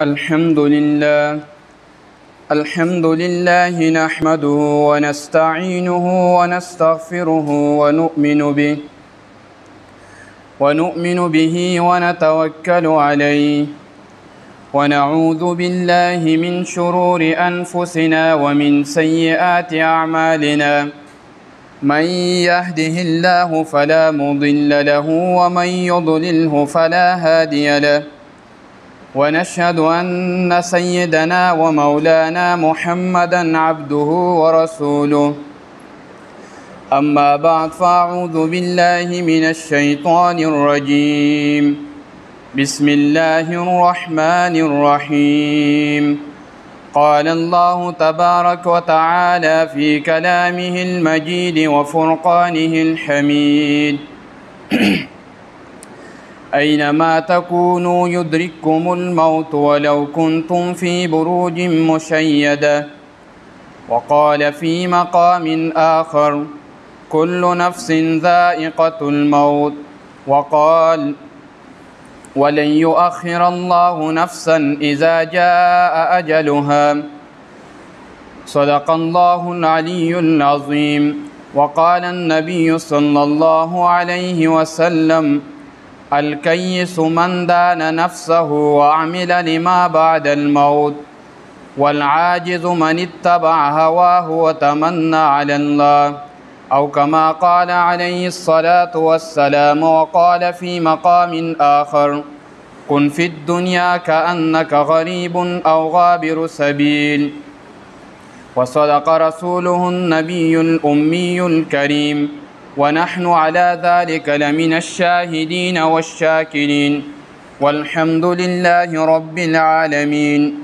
الحمد لله نحمده ونستعينه ونستغفره ونؤمن به ونتوكل عليه ونعوذ بالله من شرور أنفسنا ومن سيئات أعمالنا من يهده الله فلا مضل له ومن يضلله فلا هادي له ونشهد أن سيدنا ومولانا محمدا عبده ورسوله أما بعد فأعوذ بالله من الشيطان الرجيم بسم الله الرحمن الرحيم قال الله تبارك وتعالى في كلامه المجيد وفرقانه الحميد أينما تكونوا يدرككم الموت ولو كنتم في بروج مشيدة وقال في مقام آخر كل نفس ذائقة الموت وقال ولن يؤخر الله نفسا إذا جاء أجلها صدق الله العلي العظيم وقال النبي صلى الله عليه وسلم الكيس من دان نفسه وعمل لما بعد الموت والعاجز من اتبع هواه وتمنى على الله أو كما قال عليه الصلاة والسلام وقال في مقام آخر كن في الدنيا كأنك غريب أو غابر سبيل وصدق رسوله النبي الأمي الكريم ونحن على ذلك لمن الشاهدين والشاكرين والحمد لله رب العالمين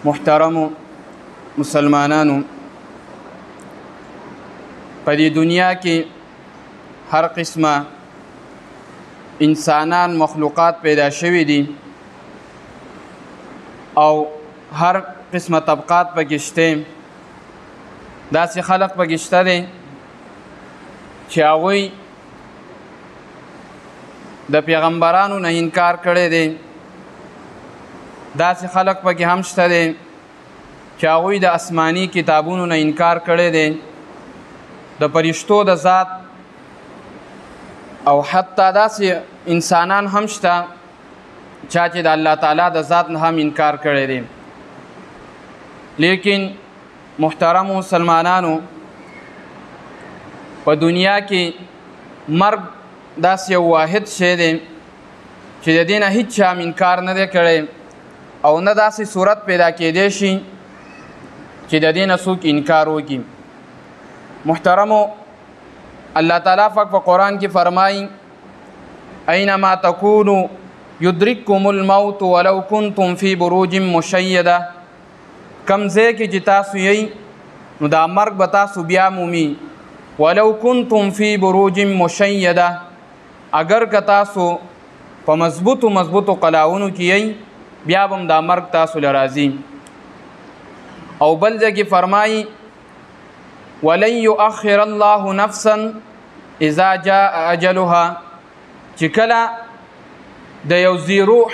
محترم مسلمانانو پدی دنیا کې هر قسمه انسانان مخلوقات پیدا شوي دي او هر قسمه طبقات پکې شته داسې خلق پکې شته دي چې هغوی د پیغمبرانو نه انکار کړی دی داسې خلق پکې هم شته دی چې هغوی د آسماني کتابونو نه انکار کړی دی د فرشتو د ذات او حتی داسې انسانان هم شته چا چې د الله تعالی د ذات نه هم انکار کړی دی لیکن محترم مسلمانانو په دنیا کې مرګ داسې یو واحد شی دی چې د دې نه هیڅ چا هم انکار نه دی کړی او نه داسې صورت پیدا کېدی شي چې د دې نه څوک انکار وکړي محترمو الله تعالی پاک په قرآن کې فرمایي اینما تکونوا یدرککم الموت ولو کنتم فی بروج مشیده کم ځای کې چې تاسو یې نو دا مرګ به تاسو بیا مومي ولو کنتم فی بروج مشیده اگر که تاسو په مضبوطو قلاونو کې یې بیا به هم دا مرګ تاسو له راځي او بل ځای کې فرمایي ولن يؤخر الله نفسا اذا جاء اجلها چې کله د یو ذی روح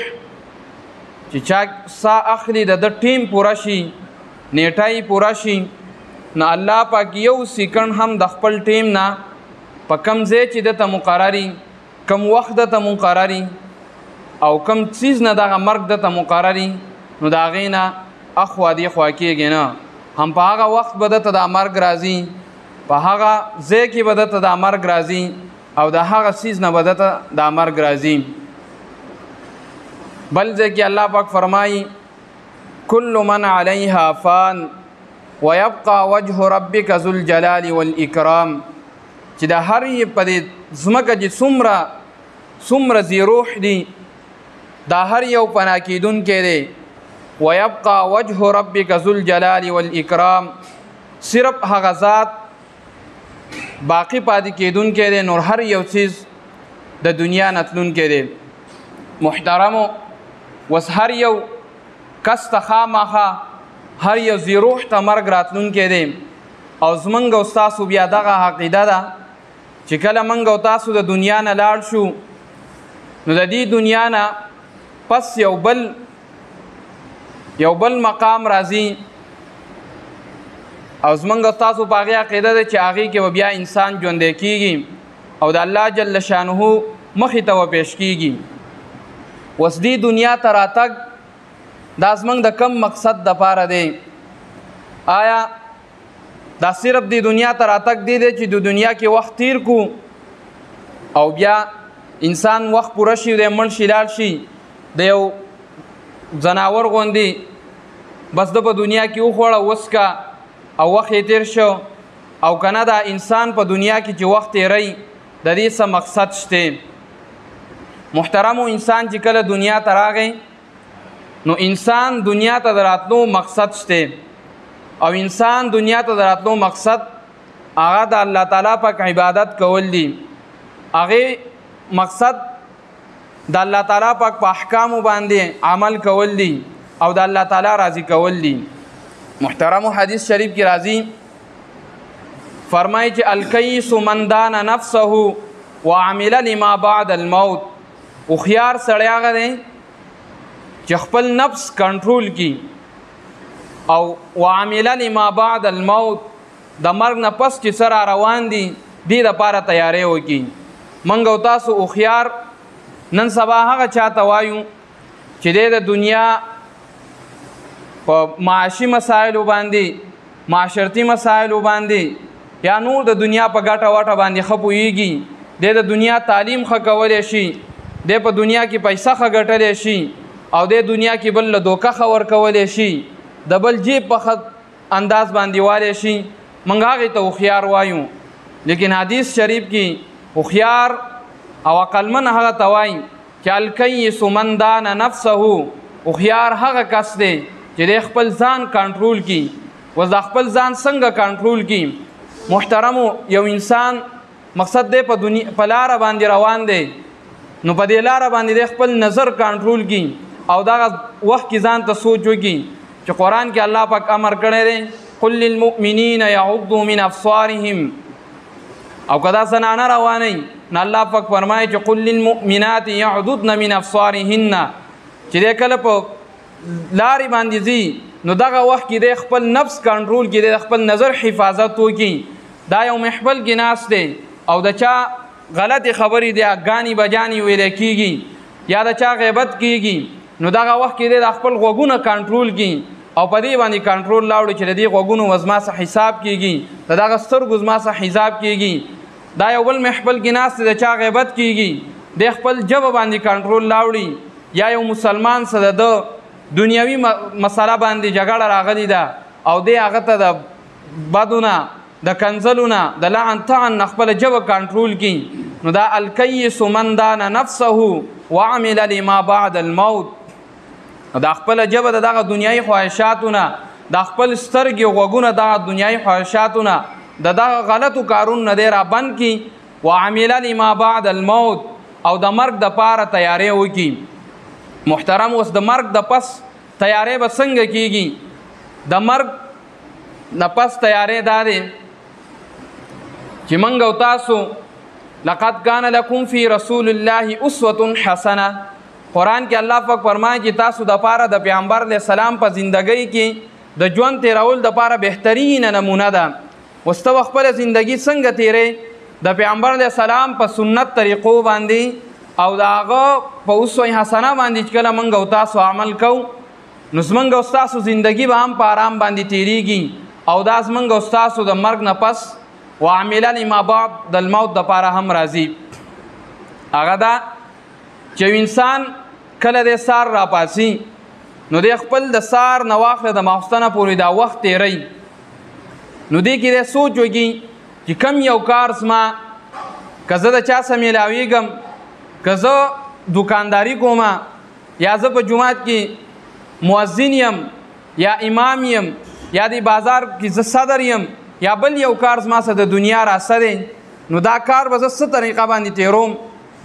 چې چا سا اخلي د ټیم پوره شي نیټای پوره شي نو الله پاک یو سیکنډ هم د خپل ټیم نه په کم ځای چې دته مقرري کم وخت دته مقرري او کم چیز نه دغه مرګ دته مقرري نو د هغې نه اخوا دی خوا کېږي نه هم په هغه وخت به دته دا مرګ راځي په هغه ځای کې به دته دا مرګ راځي او د هغه چیز نه به دته دا مرګ راځي بل ځای کې الله پاک فرمایي کل من علیها فان ويبقى وجه ربك ذو الجلال والاکرام چې د هر په دې ځمکه چې څومره ذی روح دي دا هر یو پناه کېدونکی دی ويبقى وجه ربك ذو الجلال والاکرام صرف هغه ذات باقی پاتې کېدونکی دی نور هر یو چیز د دنیا نه تلونکی دی محترمو وس هر یو کس ته خامخا هر یو ذی روح ته مرګ راتلونکی دی او زمونږ او ستاسو بیا دغه عقیده ده چې کله موږ او تاسو د دنیا نه لاړ شو نو د دې دنیا نه پس یو بل مقام راځي او زمونږ تاسو په هغې عقیده ده چې هغې کې به بیا انسان ژوندی کېږي او د الله جل شانه مخې ته وپېش کېږي. اوس دې دنیا ته راتګ دا زمونږ د کم مقصد دپاره دی؟ آیا دا صرف د دنیا ته راتګ دی چې د دنیا کې وخت تیر کو او بیا انسان وخت پوره شي دی مړ شي لاړ شي د یو ځناور غوندې بس د په دنیا کې وخوړه وسکه او وخت یې تیر شو او که نه دا انسان په دنیا کې چې وخت تیری د دې څه مقصد شته؟ محترمو انسان چې کله دنیا ته راغی نو انسان دنیا ته د راتلو مقصد شته او انسان دنیا ته د راتلو مقصد هغه د الله تعالی پاک عبادت کول دي. هغې مقصد د الله تعالی پاک په احکامو باندې عمل کول دي او د الله تعالی راضي کول دي. محترمو حدیث شریف کې راځي فرمایي چې الکیس من دان نفسه وعمل لما بعد الموت. هوښیار سړی هغه دی چې خپل نفس کنټرول کی او وعمل لما بعد الموت د مرګ نه پس چې څه را روان دي دې دپاره تیاری وکړي. موږ او تاسو هوښیار نن سبا هغه چاته وایو چې دی د دنیا په معاشي مسایلو باندې معاشرتي مسایلو باندې یا نور د دنیا په ګټه وټه باندې ښه پوهېږي، دی د دنیا تعلیم ښه کولی شي، دی په دنیا کې پیسه ښه ګټلی شي او دی دنیا کې بل له دوکه ښه ورکولی شي، د بل جیب په ښه انداز باندې والی شي. موږ هغې ته هوښیار وایو. لیکن حدیث شریف کې هوښیار او عقلمن هغه ته وایي چې الکیس من دان نفسه. هوښیار هغه کس دی چې دی خپل ځان کنټرول کړي. اوس دا خپل ځان څنګه کنټرول کړي؟ محترمو یو انسان مقصد دی په لاره باندې روان دی نو په دې لاره باندې دی خپل نظر کنټرول کړي او دغه وخت کې ځان ته سوچ وکړي چې قرآن کې الله پاک امر کړی دی قل للمؤمنین یغضوا من ابصارهم. او که دا زنانه روانئ نو الله پاک فرمایي چې قل للمؤمنات یغضضن من ابصارهن. چې دی کله په لارې باندې ځي نو دغه وخت کې دی خپل نفس کنټرول کړي، دی خپل نظر حفاظت وکړي. دا یو محفل کې ناست دی او د چا غلطې خبرې دی ګانې بجانې ویلی کېږي یا د چا غیبت کېږي نو دغه وخت کې دی د خپل غوږونه کنټرول کړي او په دې باندې کنټرول راوړي چې د دې غوږونو زما څه حساب کېږي، د دغه سترګو زما څه حساب کېږي. دا یو بل محفل کې ناست دی د چا غیبت کېږي، دی خپل ژبه باندې کنټرول راوړي. یا یو مسلمان سره د دنیوي مسله باندې جګړه راغلی ده او دی هغه ته د بدونه د کنځلونه د لعن طعن نه خپله ژبه کنټرول کړي نو دا الکیس من دان نفسه وعمل لما بعد الموت. دا خپله ژبه د دغه دنیایي خواهشاتونه، د خپل سترګې غوږونه دغه دنیایي خواهشاتونه د دغه غلطو کارونو نه دی را بند کړي. وعمل لما بعد الموت او د مرګ دپاره تیاری وکړي. محترم اوس د مرګ د پس تیاری به څنګه کېږي؟ د مرګ د پس تیاری دا دی چې موږ او تاسو لقد کان لکم فی رسول الله اسوة حسنه. قرآن کې الله پاک فرمایي چې تاسو دپاره د پیغمبر علیه السلام په زندګۍ کې د ژوند تیرول دپاره بهترینه نمونه ده. اوس ته خپله زندګي څنګه تیرې؟ د پیغمبر علیه السلام په سنت طریقو باندې او د هغه په اسوه حسنه باندې چې کله موږ او تاسو عمل کوو نو زموږ او ستاسو زندګي به هم په آرام باندې تیریږي او دا زموږ او ستاسو د مرګ نه پس وعمل لما بعد د الموت دپاره هم راځي. هغه دا چې انسان کله د سار راپاسي نو دی خپل د سار نه واخله د ماخوستنه پورې دا وخت تیری نو دی کې دی سوچ وکړي چې کم یو کار زما که زه د چا سره میلاویږم، که زه دکانداري کوم یا زه په جومات کې مؤذن یم یا امام یم یا د بازار کې زه صدر یم یا بل یو کار زما سره د دنیا راسته دی نو دا کار به زه څه طریقه باندې تیروم؟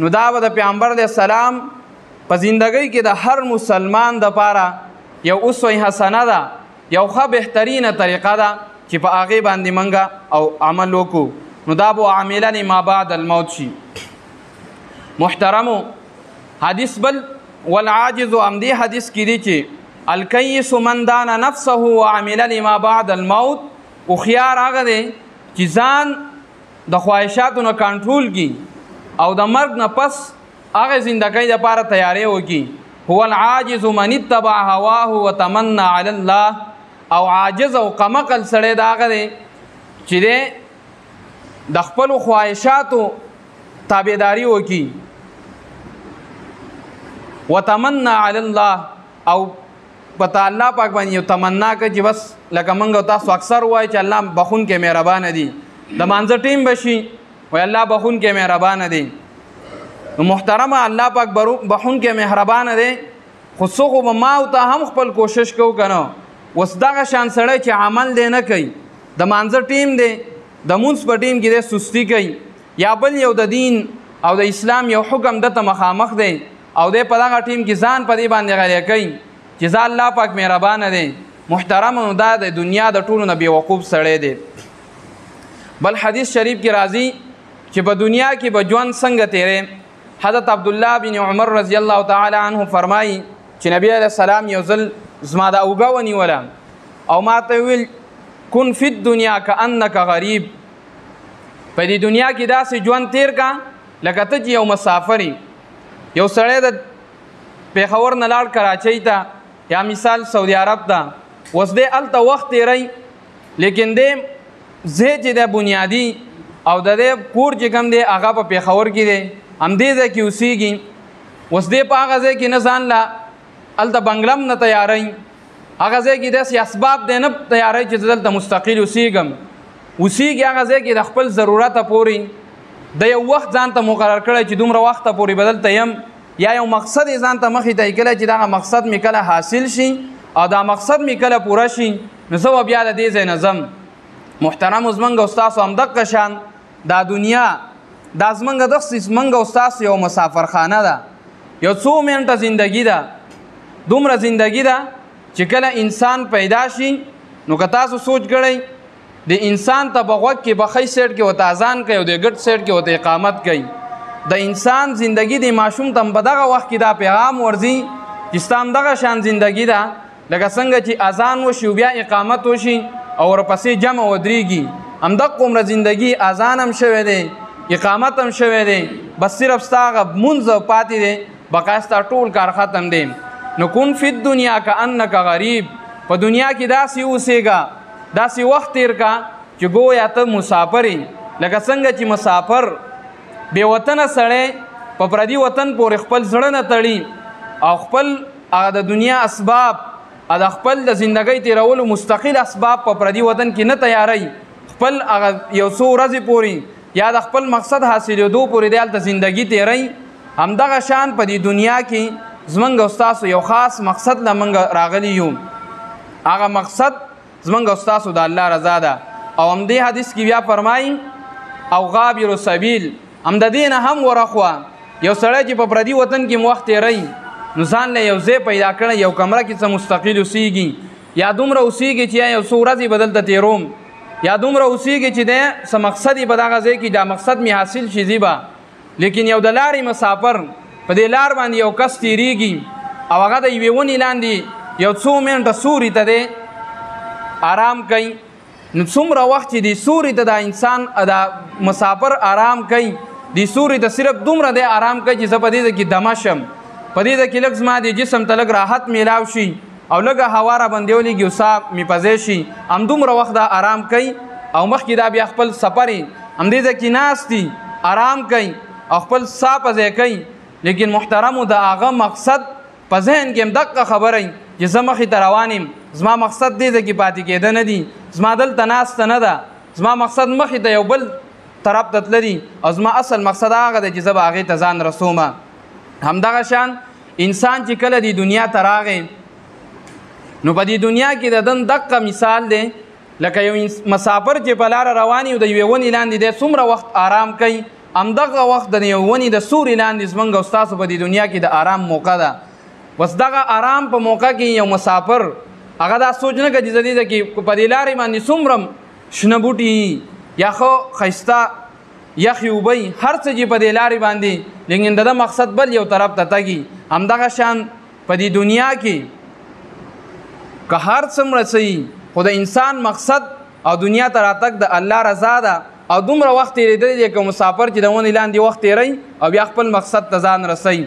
نو دا به د پیغمبر علیه السلام په زندګۍ کې د هر مسلمان دپاره یو اسوه حسنه ده، یو ښه بهترینه طریقه ده چې په هغې باندې موږ او عمل وکړو نو دا به عامل لما بعد الموت شي. محترمو حدیث بل والعاجز امدی حدیث کې دی چې الکیس من دان نفسه وعمل لما بعد الموت او خيار هغه دی چې ځان د خواهشاتو نه کنټرول کی او د مرګ نه پس هغه ژوندۍ لپاره تیاری وکي. هو العاجز من اتبع هواه وتمنى على الله او عاجز او قمقل سړی دا هغه دی چې د خپل خواهشاتو تابعداري وکي. وتمنى على الله او پتا الله پاک باندې یو تمنا کوي چې بس لکه موږ تاسو اکثر وایي چې الله بخون کې مهربان دی د مانځه ټیم بشي وای الله بخون کې مهربان دی. نو محترمه الله پاک بخون کې مهربان دی خو څوک ما او ته هم خپل کوشش کو کنه وس دغه شان سړی چې عمل دی نه کوي د مانځه ټیم دی د مونږ په ټیم کې د سستی کوي یا بل یو د دین او د اسلام یو حکم دته مخامخ دی او د په دغه ټیم کې ځان په دې باندې غلې کوي چې ځا الله پاک مهربان دی. محترم دا د دنیا د ټولو نه بیوقوف سړی دی. بل حدیث شریف کې راځي چې په دنیا کې به ژوند څنګه تیرې. حضرت عبدالله بن عمر رضی الله تعالی عنه فرمایي چې نبی علیه السلام یو ځل زما د اوږه ونیوله او ما ته ویل کن فی الدنیا کأنک غریب، په دې دنیا کې داسې ژوند تیر کا لکه ته چې یو مسافر یو سړی د پیښور نه لاړ کراچۍ ته یا مثال سعودي عرب ته اوس دی هلته وخت تیری لیکن دی ځای چې دی بنیادي او د دې کور چې کوم دی هغه په پیښور کې دی همدې ځای کې اوسېږي. اوس دی په هغه ځای کې نه ځان له هلته بنګله نه تیاری هغه ځای کې داسې اسباب دی نه تیاری چې زه دلته مستقل اوسېږم هغه ځای کې د خپل ضرورته پورې د یو وخت ځان ته مقرر کړی چې دومره وخته پورې به دلته یم یا یو مقصد یې ځان ته مخې ته کلی چې دغه مقصد مې کله حاصل شي او دا مقصد مې کله پوره شي نو زه به بیا د دې ځای نه ځم. محترمو زمونږ او ستاسو همدغه شان دا دنیا دا زمونږ داسې زمونږ او ستاسو یو مسافرخانه ده، یو څو منټه زندګي ده، دومره زندګي ده چې کله انسان پیدا شي نو که تاسو سوچ کړئ د انسان ته په غوږ کې به ښی سیټ کې ورته اذان کوي او د ګټ سیټ کې ورته اقامت کوي. د انسان زندگی د ماشوم ته په دغه وخت کې دا پیغام ورځي چې ستا همدغه شان زندگی ده لکه څنګه چې اذان وشي بیا اقامت وشي او ورپسې جمع ودرېږي همدغه عمره زندگی اذان هم شوی دی اقامت هم شوی دی بس صرف ستا هغه مونځ پاتې دی بقا ستا ټول کار ختم دی. نو کن فی الدنیا کأنک غریب، په دنیا کې داسې اوسېږه داسې وخت تیر کا چې گویا ته مسافر لکه څنګه چې مسافر بې وطنه سړی په پردي وطن پورې خپل زړه نه تړي او خپل هغه د دنیا اسباب د خپل د زندګۍ تیرولو مستقل اسباب په پردي وطن کې نه تیاری خپل هغه یو څو ورځې پورې یا د خپل مقصد حاصلېدو پورې دی هلته زندګي تیری. همدغه شان په دې دنیا کې زمونږ او ستاسو یو خاص مقصد له موږ راغلی یو، هغه مقصد زمونږ او ستاسو د الله رضا ده. او همدې حدیث کې بیا فرمایي او غابر السبیل، هم د دې نه هم ورخوا یو سړی چې په پردي وطن کې وخت تیری نو ځان له یو ځای پیدا کړی یو کمره کې څه مستقل اوسېږي یا دومره اوسېږي چې یو څو ورځې به دلته تیروم یا دومره اوسېږي چې دی څه مقصد یې په دغه ځای کې دا مقصد مې حاصل شي زی به. لیکن یو د لارې مسافر په دې لار باندې یو کس تیریږي او هغه د یوې ونې لاندې یو څو منټه سوري ته دی آرام کوي. نو څومره وخت چې د سوري ته دا انسان دا مسافر آرام کوي د سوري ته صرف دومره دی آرام کوي چې زه په دې کې دمه شم په دې کې لږ زما د جسم ته لږ راحت میلاو شي او لږه هوا را باندې ولېږي او ساه مې پځی شي همدومره وخت دا آرام کوي او مخکې دا بیا خپل سفر همدې کې ناست دي آرام کوي او خپل ساه پځی کوي. لیکن محترمو د هغه مقصد په ذهن کې همدغه خبره چې زه مخې ته روان یم زما مقصد دې ځای کې پاتې کېده نه دي زما دلته ناسته نه ده زما مقصد مخې ته یو بل طرف ته تللی او زما اصل مقصد هغه دی چې زه به هغې ته ځان رسومه. همدغه شان انسان چې کله د دنیا ته راغی نو په دې دنیا کې د دن دقه مثال دی لکه یو مسافر چې په لاره روان او د یوې ونې لاندې دی څومره وخت آرام کوي همدغه وخت د یو ونې د سوري لاندې زمونږ او ستاسو په دې دنیا کې د آرام موقع ده. بس دغه آرام په موقع کې یو مسافر هغه دا سوچ نه کوي چې په دې لارې باندې څومره شنه بوټي یا خو ښایسته یخې اوبه هر څه چې په دې لارې باندې لیکن د مقصد بل یو طرف ته تګي همدغه شان په دې دنیا کې که هر څومره صحیح خو د انسان مقصد او دنیا ته راتګ د الله رضا ده او دومره وخت تېرېدلی دی که مسافر چې د ونې لاندې وخت تېروي او بیا خپل مقصد ته ځان رسوي.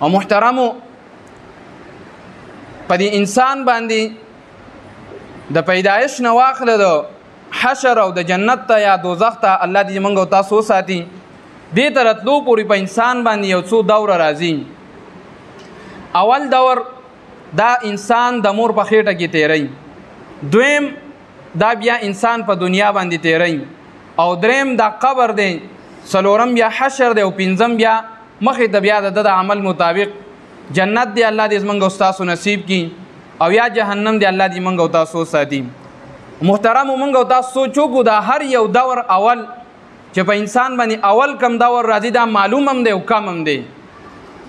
او محترمو په دې انسان باندې د پیدایش نه واخله د حشر او د جنت ته یا دوزخ ته الله دې موږ او تاسو وساتي. دې ته راتلو پورې په انسان باندې یو څو دوره راځي. اول دور دا انسان د مور په خېټه کې تیری، دویم دا بیا انسان په دنیا باندې تیری، او دریم دا قبر دی، څلورم بیا حشر دی، او پنځم بیا مخې ته بیا د عمل مطابق جنت دی الله دې موږ او تاسو نصیب کړي، او یا جهنم دی الله دې موږ او تاسو ساتي. محترم موږ او تاسو سوچو کو دا هر یو دور اول چې په انسان باندې اول کم دور راځي دا معلوم هم دی او کم هم دی.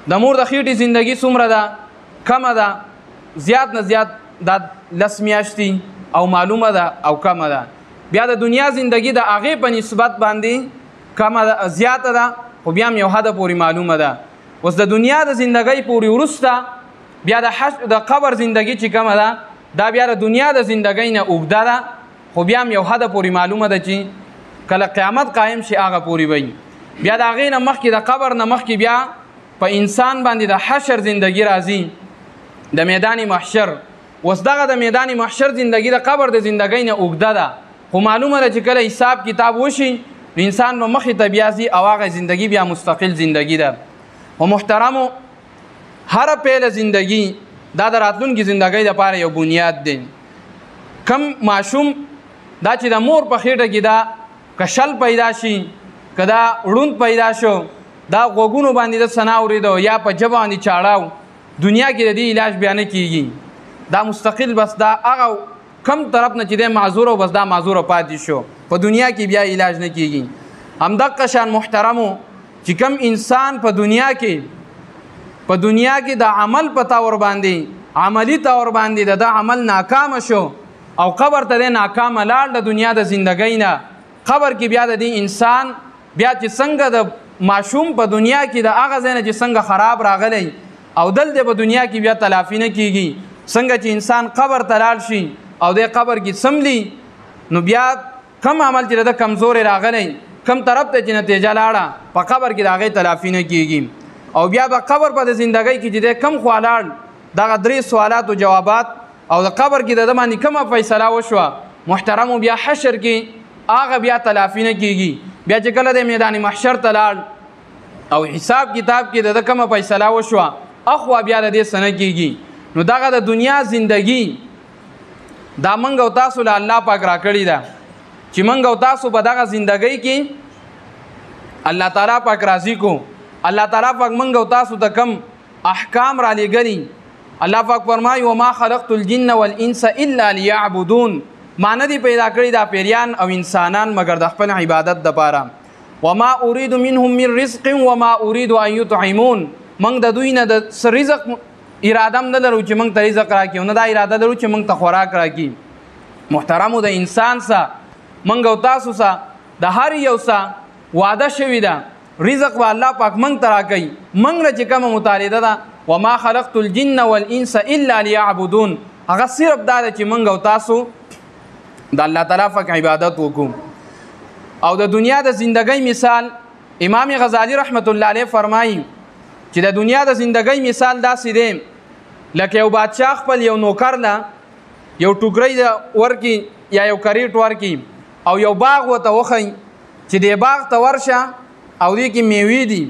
د مور د خېټې زندگی څومره ده؟ کمه ده، زیات نه زیات دا 10 میاشتې او معلومه ده او کمه ده. بیا د دنیا زندگی د هغې په نسبت باندې کمه ده، زیاته ده، خو بیا هم یو حده پورې معلومه ده. اوس د دنیا د زندګۍ پورې وروسته بیا د قبر زندگی چې کمه ده دا بیا د دنیا د زندګۍ نه اوږده ده، خو بیا هم یو حده پورې معلومه ده چې کله قیامت قایم شي هغه پورې وي. بیا د هغې نه مخکې د قبر نه مخکې بیا په انسان باندې د حشر زندگی راځي، د میدان محشر. اوس دغه د میدان محشر زندگی د قبر د زندګۍ نه اوږده ده، خو معلومه ده چې کله حساب کتاب وشي انسان به مخې ته بیا ځي او هغه زندگی بیا مستقل زندگی ده. و محترمو هر پیل زندگی دا د راتلونکي زندګۍ لپاره یو بنیاد دی. کم ماشوم دا چې د مور په خېټه کې دا که شل پیدا شي، که دا ړوند پیدا شو، دا غوږونو باندې د ثنا اورېدو یا په ژبه باندې چاړاو، دنیا کې د دې علاج بیا نه کېږي. دا مستقل بس دا هغه کم طرف نه چې دی معذور او بس دا معذوره پاتې شو، په دنیا کې بیا علاج نه کېږي. همدغه شان محترمو چې کم انسان په دنیا کې د عمل په طور باندې عملی طور باندې د عمل ناکام شو او قبر ته د ناکام لاړ د دنیا د زندګۍ نه، قبر کې بیا د دې انسان بیا چې څنګه د ماشوم په دنیا کې د هغه ځای نه چې څنګه خراب راغلی او دلته په دنیا کې بیا تلافي نه کېږي، څنګه چې انسان قبر ته لاړ شي او د قبر کې سملی نو بیا کم عمل چې د کمزورې راغلی کم طرف ته چې نتیجه لاړه په قبر کې د هغې تلافي نه کېږي. او بیا به قبر په د زندګۍ کې چې د کم خوا لاړ دغه 3 سوالات او جوابات او د قبر کې د باندې کومه فیصله وشوه محترمو بیا حشر کې هغه بیا تلافي نه کېږي. بیا چې کله د میدان محشر ته لاړ او حساب کتاب کې د کومه فیصله وشوه اخوا بیا د دې څه نه کېږي. نو دغه د دنیا زندگی دا موږ او تاسو له الله پاک راکړې ده چې موږ او تاسو په دغه زندګۍ کې الله تعالی پاک راضي کو. الله تعالی پاک موږ او تاسو ته کم احکام را لېږلي. الله پاک فرمایي وما خلقت الجن والانس الا ليعبدون، ما نه دي پیدا کړي دا پیریان او انسانان مګر د خپل عبادت دپاره. وما اريد منهم من رزق وما اريد ان يطعمون، موږ د دوی نه د رزق اراده نه لرو چې موږ ته رزق راکړي، نه دا اراده لرو چې موږ ته خوراک راکړي. محترمو د انسان سره موږ او تاسو سره د هر یو سره وعده شوې ده رزق به الله پاک موږ ته راکوي. موږ نه چې کومه مطالبه ده وما خلقت الجن والانس الا ليعبدون، هغه صرف دا ده چې موږ او تاسو د الله تعالی پاک عبادت وکړو. او د دنیا د زندګۍ مثال امام غزالی رحمت الله علیه فرمایي چې د دنیا د زندګۍ مثال داسې دی لکه یو بادشاه خپل یو نوکر له یو ټوکرۍ ورکي یا یو کریټ ورکي او یو باغ ورته وښیي چې دې باغ ته ورشه او دې کې میوې دي،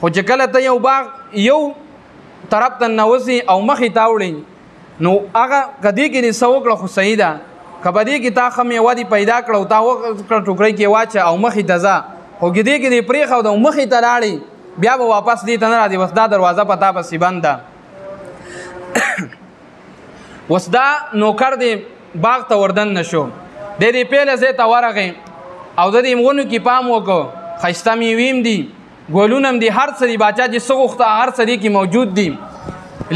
خو چې کله ته یو باغ یو طرف ته ننوځي او مخې ته وړې نو هغه که دې کې دې څه وکړه خو صحیح ده، که په دې کې تا ښه میوه دې پیدا کړه او تا وکړه ټوکرۍ کې واچه او مخې ته ځه، خو که دې کې دې پرېښوده او مخې ته لاړې بیا به واپس دې ته نه راځي، بس دا دروازه په تا پسې بند ده. اوس دا نوکر دې باغ ته وردن نه شو، دی دې پیله ځای ته ورغی او د دې ونو کې پام وکړو، ښایسته میوې هم دي، ګلونه هم دي، هر څه دي، باچا چې څه غوښته هر څه دې کې موجود دي.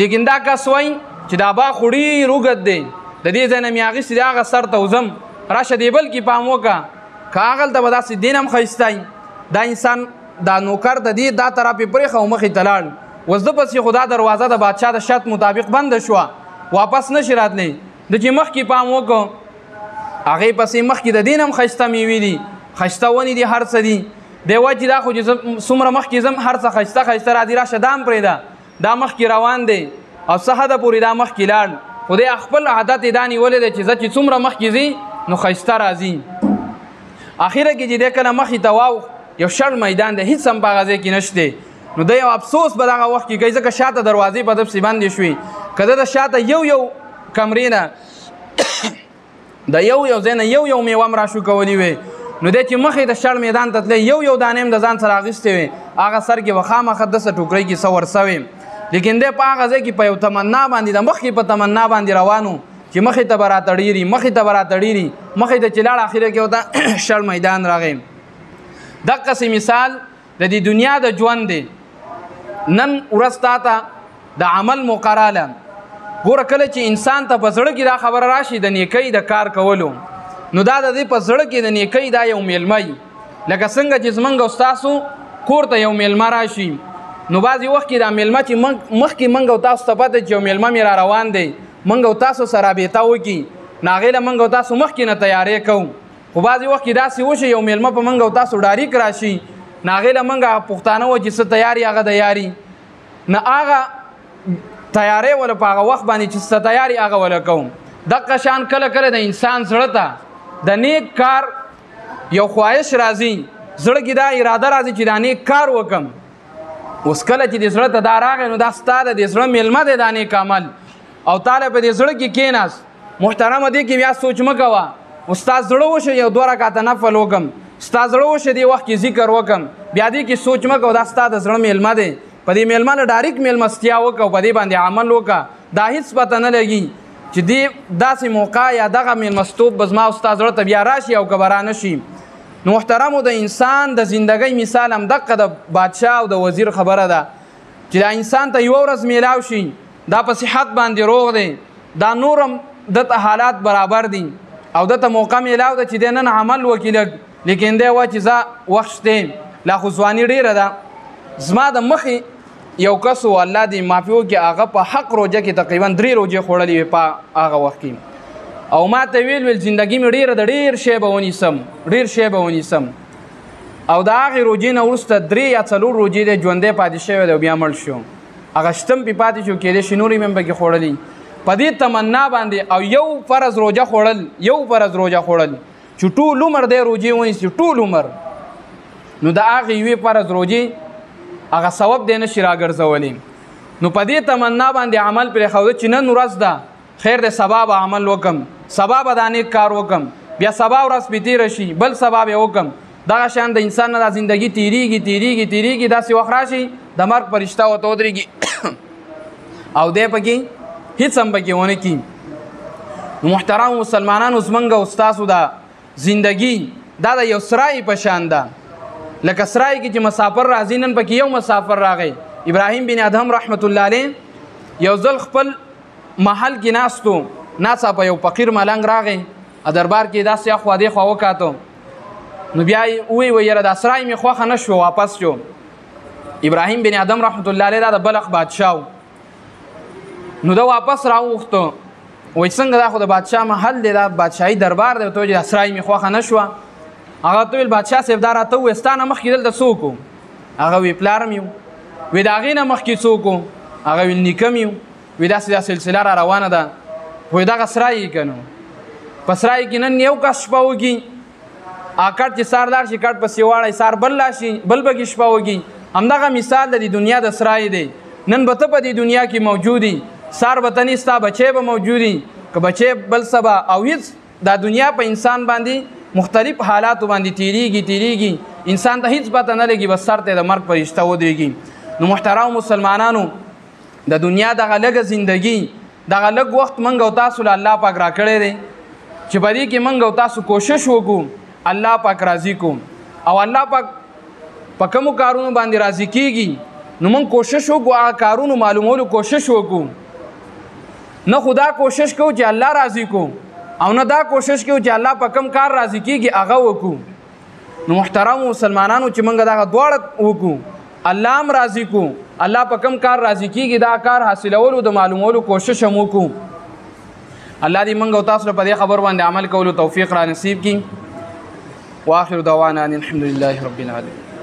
لیکن دا کس وایي چې دا باغ خو ډېر اوږد دی، د دې ځای نه مې اخیستې دی هغه سر ته وځم، راشه دې بل کې پام وکړه، کاغل ته به داسې دین هم ښایسته دا انسان دا نوکر د دې دا طرف یې پرېښه او مخې ته لاړ اوس ده پسې خو دا دروازه د بادشاه د شرط مطابق بنده شوه واپس نه شي راتلی د چې مخکې پام وکړو هغې پسې مخکې د دین هم ښایسته میوې دي ښایسته ونې دي هر څه دي دی وایي چې دا خو چې څومره مخکې ځم هر څه ښایسته ښایسته راځي راشه دا هم پرېږده دا مخکې روان دی او څه حده پورې دا مخکې لاړ خو دی خپل عادت یې دا نیولی دی چې زه چې څومره مخکې ځي نو ښایسته راځي اخره کې چې دی کله مخې ته واوښت یو شړ میدان دی هېڅ هم په هغه ځای کې نشتی نو د یو افسوس به دغه وخت کې کوي ځکه شاته دروازې په ده پسې بندې شوې که ده د شاته یو کمرې نه د یو ځای نه یو میوه هم راشو کولی وې نو دی چې مخې د شړ میدان ته تللی یو دانې هم د ځان سره اخیستې وې هغه سر کې به خامخا دسه ټوکرۍ کې څه ورسوې لیکن دی په هغه ځای کې په یو تمنا باندې د مخکې په تمنا باندې روان و چې مخې ته به راتړېري مخې ته به راتړېري مخې ته چې لاړ اخره کې ورته شړ میدان راغی دقسې مثال د دې دنیا د ژوند دی نن ورځ تا ته د عمل مقراله ګوره کله چې انسان ته په زړه کې دا خبره راشي د نیکۍ د کار کولو نو دا د دې په زړه کې د نیکۍ دا یو میلمه لکه څنګه چې زمونږ او ستاسو کور ته یو میلمه راشي نو بعضې وخت کې دا میلمه چې مخکې موږ او تاسو ته پته چې یو میلمه مې را روان دی موږ او تاسو سره رابطه وکړي نو هغې له موږ او تاسو مخکې نه تیاری کوو خو بعضې وخت کې داسې وشي یو میلمه په موږ او تاسو ډاریک راشي نو هغې له موږ هغه پښتانه وه چې څه تیاري هغه د یاري نه هغه تیاری وله په هغه وخت باندې چې څه تیاري هغه وله کوم دقه شان کله کله د انسان زړه ته د نیک کار یو خواهش راځي زړه کې دا اراده راځي چې دا نیک کار وکم اوس کله چې د زړه ته دا راغی نو دا ستا د زړه میلمه دی دا نیک عمل او تاله په دې زړه کې کېناست محترمه دې کې بیا سوچ مه کوه اوس ستا زړه وشه یو 2 رکعته نفل وکم ستا زړه وشه دې وخت کې ذکر وکم بیا دې کې سوچ مه کوه دا ستا د زړه میلمه دی په دې میلمه نه ډایرکټ میلمستیا وکړه په دې باندې عمل وکړه دا هېڅ پته نه لګي چې دې داسې موقع یا دغه میلمستوب به زما او ستا زړه ته بیا راشي او که به رانه شي نو محترمو د انسان د زندګۍ مثال هم دقه د بادشاه او د وزیر خبره ده چې دا انسان ته یوه ورځ میلاو شي دا په صحت باندې روغ دی دا نور هم دته حالات برابر دي او دته موقع میلاو ده چې دی نن عمل وکړي لږ لیکن دی وایي چې زه وخت شته لا خو ځواني ډېره ده زما د مخې یو کس و الله دې معافي وکړي هغه په حق روژه کې تقریبا 3 روژې خوړلې وې په هغه وخت کې او ما ته ویل زندګي مې ډېره د ډېر شی به ونیسم او د هغې روژې نه وروسته 3 یا 4 روژې دی ژوندی پاتې شوی دی او بیا مړ شو هغه شتم پې پاتې شو کېدای شي نورې مې هم پکې خوړلي په دې تمنا باندې او یو فرض روژه خوړل چې ټول عمر دی روژې ونیسي ټول عمر نو د هغې یوې فرض روژې هغه ثواب دی نشي راګرځولی نو په دې تمنا باندې عمل پرېښوده چې نن ورځ ده خیر دی سبا به عمل وکم سبا به دا نیک کار وکم بیا سبا ورځ پې تېره شي بل سبا به وکم دغه شان د انسان نه دا زندګي تېرېږي داسې وخت راشي د مرګ فرشته ورته ودرېږي او دی پکې هېڅ هم پکې ونه کړي نو محترمو مسلمانانو زمونږ او ستاسو دا زندګي دا د یو سرای په شان ده لکه سرای کې چې مسافر راځي نن پکې یو مسافر راغی ابراهیم بن ادهم رحمت الله علیه یو ځل خپل محل کې ناستو ناڅاپه یو فقیر ملنګ راغی دربار کې داسې اخوا دېخوا وکاتو نو بیا یې ووی یاره دا سرای مې خوښه نه شو واپس شو ابراهیم بن ادهم رحمت الله علیه دا د بلخ بادشاه نو دا واپس راوغوښتو وایي څنګه دا خو د بادشاه محل دی دا بادشاهي دربار دی ورته وایي دا سرای مې خوښه نه شوه هغه ته ویل بادشاه صاحب دا راته ووایه ستا نه مخکې دلته څوک و هغه وی پلار مې و وی د هغې نه مخکې څوک و هغه ویل نیکه مې و وی داسې دا سلسله را روانه ده وایي دغه سرای یې که نو په سرای کې نن یو کس شپه وکړي کټ چې سار لاړ شي کټ پسې واړی سار بل لا شي بل پکې شپه وکړي همدغه مثال د دنیا د سرای دی نن به ته په دې دنیا کې موجود یي سار به ته نه ستا بچی به موجود یي که بچی بل سبا او هېڅ دا دنیا په انسان باندې مختلف حالاتو باندې تیریږي انسان ته هیڅ پته نه لګي بس سر ته د مرګ فرشته ودرېږي نو محترم مسلمانانو د دنیا دغه لږه زندګي دغه لږ وخت موږ او تاسو له الله پاک راکړی دی چې په دې کې موږ او تاسو کوشش وکړو الله پاک راضي کو او الله پاک په کومو کارونو باندې راضي کیږي نو موږ کوشش وکړو هغه کارونو معلومولو کوشش وکړو نه خدا کوشش کوو چې الله راضي کو او نه دا کوشش کوو چې الله په کوم کار راضي کیږي هغه وکړو نو محترم مسلمانانو چې موږ دا دواړه وکړو الله هم راضي کو الله په کوم کار راضي کیږي دا کار حاصلولو د معلومولو کوشش هم وکړو الله دې موږ او تاسو په دې خبر باندې عمل کولو توفیق را نصیب کړي واخر دعوانا ان الحمد لله رب العالمين